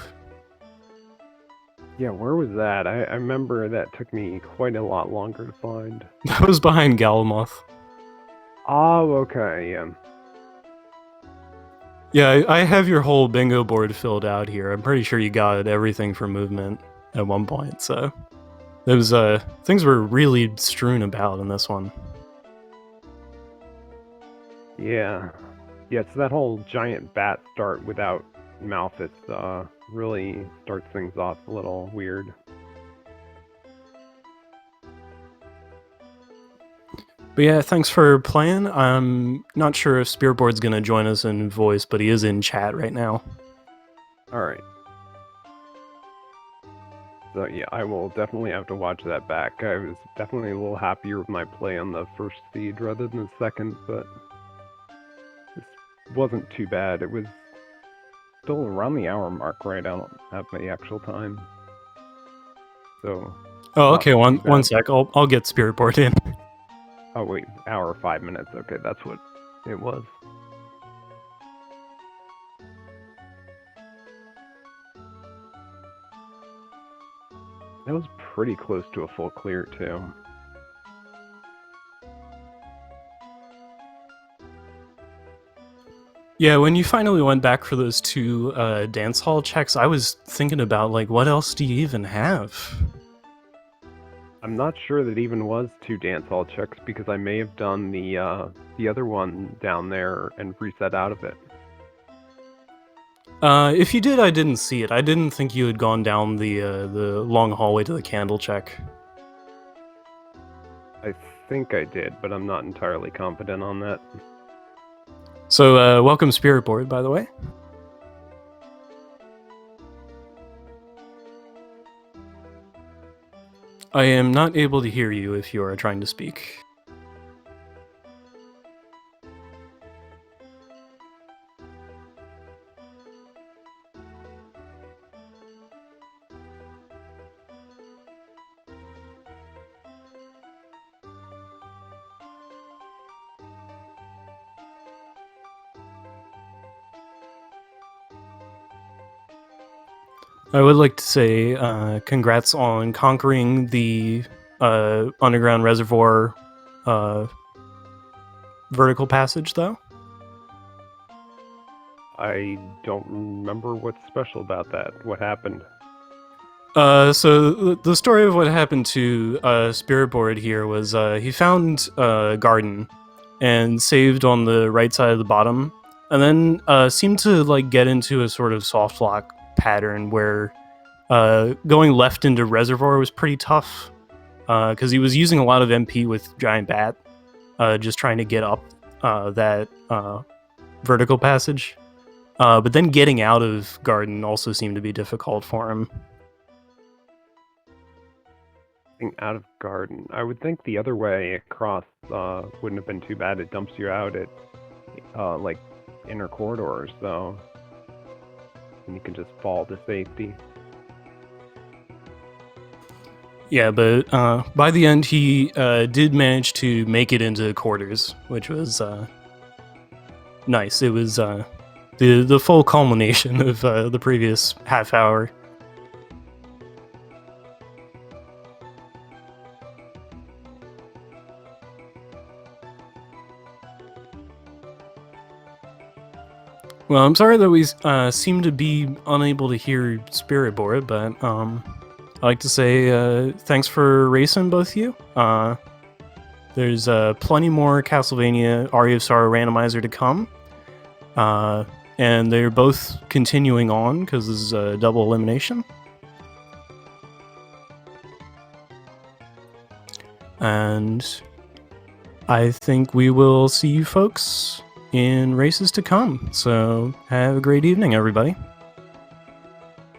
[SPEAKER 2] Yeah, where was that? I remember that took me quite a lot longer to find.
[SPEAKER 1] That was behind Galamoth.
[SPEAKER 2] Oh, okay, yeah.
[SPEAKER 1] Yeah, I have your whole bingo board filled out here. I'm pretty sure you got everything for movement at one point, so those things were really strewn about in this one.
[SPEAKER 2] Yeah. Yeah, so that whole giant bat start without Malphus really starts things off a little weird.
[SPEAKER 1] But yeah, thanks for playing. I'm not sure if Spearboard's gonna join us in voice, but he is in chat right now.
[SPEAKER 2] Alright. So yeah, I will definitely have to watch that back. I was definitely a little happier with my play on the first seed rather than the second, but this wasn't too bad. It was still around the hour mark, right? I don't have the actual time. So
[SPEAKER 1] Oh,
[SPEAKER 2] not
[SPEAKER 1] okay. One
[SPEAKER 2] too
[SPEAKER 1] one
[SPEAKER 2] bad.
[SPEAKER 1] sec. I'll get Spiritboard in.
[SPEAKER 2] Oh wait, hour 5 minutes. Okay, that's what it was. That was pretty close to a full clear too.
[SPEAKER 1] Yeah, when you finally went back for those two dance hall checks, I was thinking about like, what else do you even have?
[SPEAKER 2] I'm not sure that even was two dance hall checks because I may have done the other one down there and reset out of it.
[SPEAKER 1] If you did, I didn't see it. I didn't think you had gone down the long hallway to the candle check.
[SPEAKER 2] I think I did, but I'm not entirely confident on that.
[SPEAKER 1] So, welcome Spiritboard, by the way. I am not able to hear you if you are trying to speak. I would like to say congrats on conquering the underground reservoir vertical passage, though.
[SPEAKER 2] I don't remember what's special about that. What happened?
[SPEAKER 1] So the story of what happened to Spiritboard here was he found a garden and saved on the right side of the bottom, and then seemed to like get into a sort of soft lock pattern where going left into reservoir was pretty tough because he was using a lot of MP with Giant Bat, just trying to get up that vertical passage. But then getting out of garden also seemed to be difficult for him.
[SPEAKER 2] Out of garden. I would think the other way across wouldn't have been too bad. It dumps you out at like inner corridors, so and you can just fall to safety.
[SPEAKER 1] Yeah, but by the end he did manage to make it into quarters, which was nice. It was the full culmination of the previous half hour. Well, I'm sorry that we seem to be unable to hear Spiritboard, but I'd like to say thanks for racing, both of you. There's plenty more Castlevania Aria of Sorrow Randomizer to come, and they're both continuing on because this is a double elimination. And I think we will see you folks in races to come. So have a great evening, everybody.